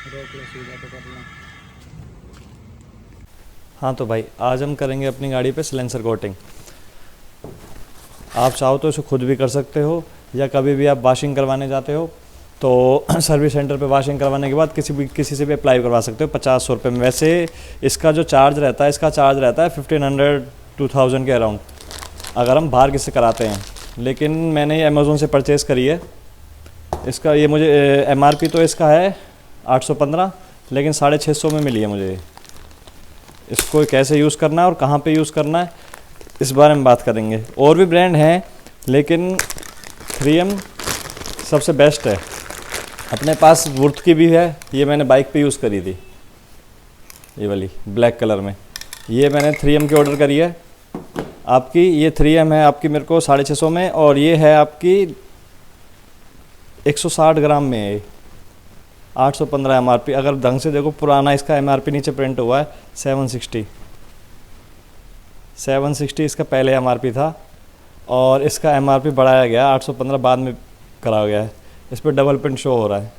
रोक लो सीधा तो कर लो। हाँ तो भाई आज हम करेंगे अपनी गाड़ी पे सिलेंसर कोटिंग। आप चाहो तो इसे खुद भी कर सकते हो या कभी भी आप वाशिंग करवाने जाते हो तो सर्विस सेंटर पे वाशिंग करवाने के बाद किसी से भी अप्लाई करवा सकते हो 50-100 रुपये में। वैसे इसका जो चार्ज रहता है, इसका चार्ज रहता है 1500-2000 के अराउंड अगर हम बाहर किसी से कराते हैं। लेकिन मैंने ये अमेज़ोन से परचेज़ करी है। इसका ये मुझे एमआरपी तो इसका है 815, लेकिन 650 में मिली है मुझे। इसको कैसे यूज़ करना है और कहाँ पे यूज़ करना है इस बारे में बात करेंगे। और भी ब्रांड हैं लेकिन 3M सबसे बेस्ट है। अपने पास वुर्थ की भी है, ये मैंने बाइक पे यूज़ करी थी, ये वाली ब्लैक कलर में। ये मैंने 3M की ऑर्डर करी है। आपकी ये 3M है आपकी मेरे को 650 में, और ये है आपकी 160 ग्राम में है। 815 एमआरपी। अगर ढंग से देखो पुराना इसका एमआरपी नीचे प्रिंट हुआ है 760 इसका पहले एमआरपी था, और इसका एमआरपी बढ़ाया गया 815 बाद में करा गया है। इस पर डबल प्रिंट शो हो रहा है।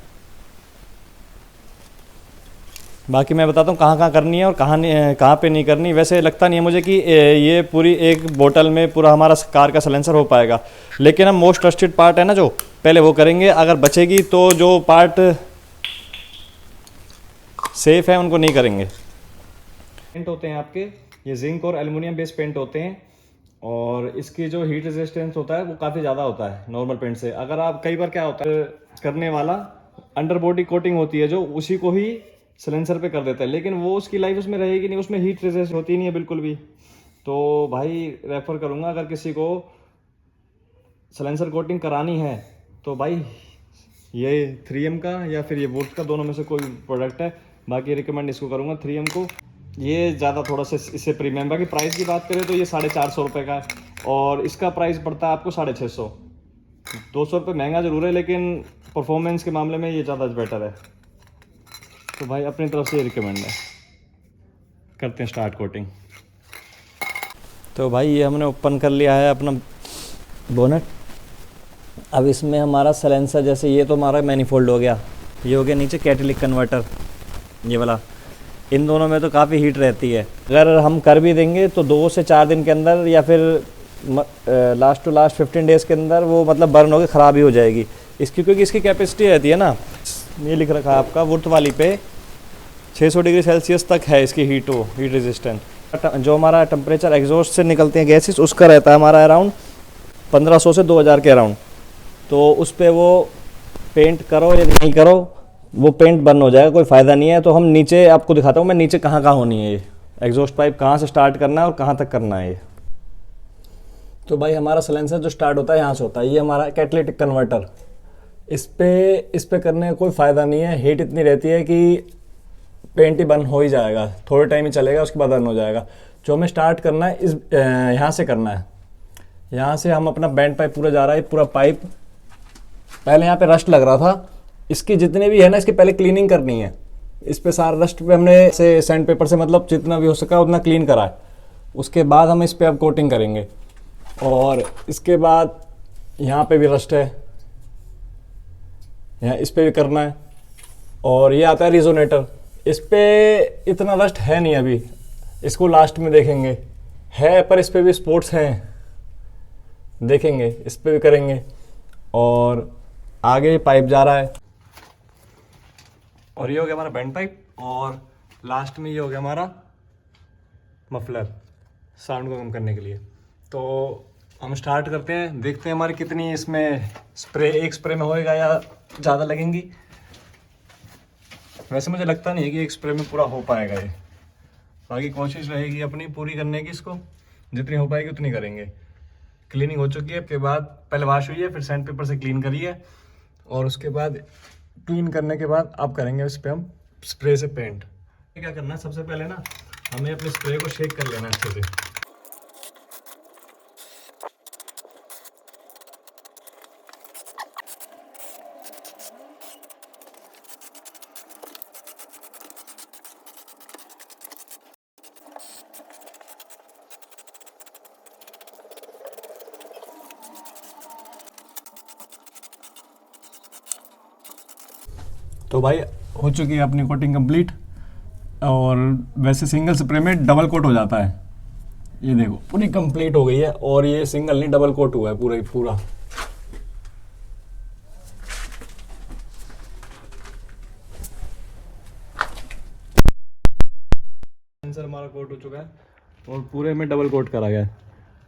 बाकी मैं बताता हूँ कहाँ कहाँ करनी है और कहाँ पे नहीं करनी। वैसे लगता नहीं है मुझे कि ये पूरी एक बोतल में पूरा हमारा कार का सिलेंसर हो पाएगा, लेकिन हम मोस्ट ट्रस्टेड पार्ट है ना जो पहले वो करेंगे। अगर बचेगी तो जो पार्ट सेफ है उनको नहीं करेंगे। पेंट होते हैं आपके, ये जिंक और एल्युमिनियम बेस्ड पेंट होते हैं, और इसकी जो हीट रेजिस्टेंस होता है वो काफ़ी ज़्यादा होता है नॉर्मल पेंट से। अगर आप कई बार क्या होता है करने वाला अंडर बॉडी कोटिंग होती है जो उसी को ही सिलेंसर पे कर देता है, लेकिन वो उसकी लाइफ उसमें रहेगी नहीं, उसमें हीट रेजिस्ट होती नहीं है बिल्कुल भी। तो भाई रेफ़र करूँगा अगर किसी को सिलेंसर कोटिंग करानी है तो भाई ये 3M का या फिर ये वुड का, दोनों में से कोई प्रोडक्ट है। बाकी रिकमेंड इसको करूँगा 3M को। ये ज़्यादा थोड़ा सा इससे प्रीमियम। बाकी प्राइस की बात करें तो ये 450 रुपये का है, और इसका प्राइस पड़ता है आपको 650। 200 रुपये महंगा ज़रूर है, लेकिन परफॉर्मेंस के मामले में ये ज़्यादा बेटर है। तो भाई अपनी तरफ से ये रिकमेंड है। करते हैं स्टार्ट कोटिंग। तो भाई ये हमने ओपन कर लिया है अपना बोनट। अब इसमें हमारा सिलेंसर, जैसे ये तो हमारा मैनिफोल्ड हो गया, ये हो गया नीचे कैटेलिक कन्वर्टर ये वाला। इन दोनों में तो काफ़ी हीट रहती है। अगर हम कर भी देंगे तो 2 से 4 दिन के अंदर या फिर लास्ट टू लास्ट 15 डेज़ के अंदर वो मतलब बर्न होकर ख़राब ही हो जाएगी इसकी, क्योंकि इसकी कैपेसिटी रहती है ना, ये लिख रखा है आपका वुर्थ वाली पे 600 डिग्री सेल्सियस तक है इसकी हीट रेजिस्टेंट। जो हमारा टेम्परेचर एग्जॉस्ट से निकलते हैं गैसेस उसका रहता है हमारा अराउंड 1500 से 2000 के अराउंड। तो उस पर वो पेंट करो या नहीं करो वो पेंट बर्न हो जाएगा, कोई फ़ायदा नहीं है। तो हम नीचे आपको दिखाता हूँ मैं नीचे कहाँ कहाँ होनी है ये एग्जॉस्ट पाइप, कहाँ से स्टार्ट करना है और कहाँ तक करना है ये। तो भाई हमारा सिलेंसर जो स्टार्ट होता है यहाँ से होता है, ये हमारा कैटेलिटिक कन्वर्टर। इस पे करने का कोई फ़ायदा नहीं है। हीट इतनी रहती है कि पेंट ही बर्न हो ही जाएगा, थोड़े टाइम ही चलेगा उसके बाद बर्न हो जाएगा। जो हमें स्टार्ट करना है इस यहाँ से करना है। यहाँ से हम अपना बैंड पाइप पूरा जा रहा है, पूरा पाइप। पहले यहाँ पे रस्ट लग रहा था, इसकी जितने भी है ना इसकी पहले क्लीनिंग करनी है। इस पे सारा रस्ट पे हमने से सैंड पेपर से मतलब जितना भी हो सका उतना क्लीन करा है। उसके बाद हम इस पे अब कोटिंग करेंगे, और इसके बाद यहाँ पे भी रस्ट है, यहाँ इस पे भी करना है। और ये आता है रिजोनेटर, इस पे इतना रस्ट है नहीं अभी, इसको लास्ट में देखेंगे है, पर इस पे भी स्पॉट्स हैं, देखेंगे इस पे भी करेंगे। और आगे पाइप जा रहा है, और ये हो गया हमारा बैंड पाइप, और लास्ट में ये हो गया हमारा मफलर साउंड को कम करने के लिए। तो हम स्टार्ट करते हैं, देखते हैं हमारी कितनी इसमें स्प्रे, एक स्प्रे में होएगा या ज़्यादा लगेंगी। वैसे मुझे लगता नहीं है कि एक स्प्रे में पूरा हो पाएगा ये। बाकी कोशिश रहेगी अपनी पूरी करने की, इसको जितनी हो पाएगी उतनी करेंगे। क्लीनिंग हो चुकी है, के बाद पहले वॉश हुई है, फिर सैंड पेपर से क्लीन करी है, और उसके बाद क्लीन करने के बाद अब करेंगे इस पर हम स्प्रे से पेंट। क्या करना है सबसे पहले ना, हमें अपने स्प्रे को शेक कर लेना है अच्छे से। तो भाई हो चुकी है अपनी कोटिंग कंप्लीट। और वैसे सिंगल स्प्रे में डबल कोट हो जाता है। ये देखो पूरी कंप्लीट हो गई है, और ये सिंगल नहीं डबल कोट हुआ है पूरा ही पूरा। सेंसर हमारा कोट हो चुका है और पूरे में डबल कोट करा गया है।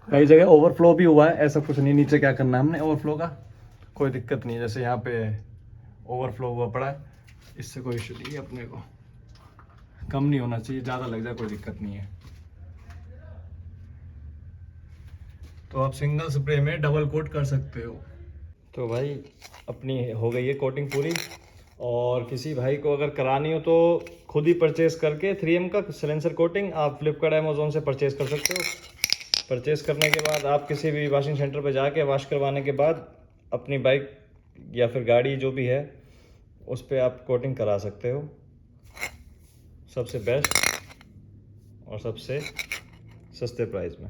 कई जगह ओवरफ्लो भी हुआ है, ऐसा कुछ नहीं। नीचे क्या करना है हमने ओवरफ्लो का कोई दिक्कत नहीं है, जैसे यहाँ पे ओवरफ्लो हुआ पड़ा है, इससे कोई इशू नहीं है। अपने को कम नहीं होना चाहिए, ज़्यादा लग जाए कोई दिक्कत नहीं है। तो आप सिंगल स्प्रे में डबल कोट कर सकते हो। तो भाई अपनी हो गई है कोटिंग पूरी। और किसी भाई को अगर करानी हो तो खुद ही परचेस करके 3M का सिलेंसर कोटिंग आप फ्लिपकार्ट अमेजोन से परचेस कर सकते हो। परचेस करने के बाद आप किसी भी वॉशिंग सेंटर पर जाके वॉश करवाने के बाद अपनी बाइक या फिर गाड़ी जो भी है उस पर आप कोटिंग करा सकते हो, सबसे बेस्ट और सबसे सस्ते प्राइस में।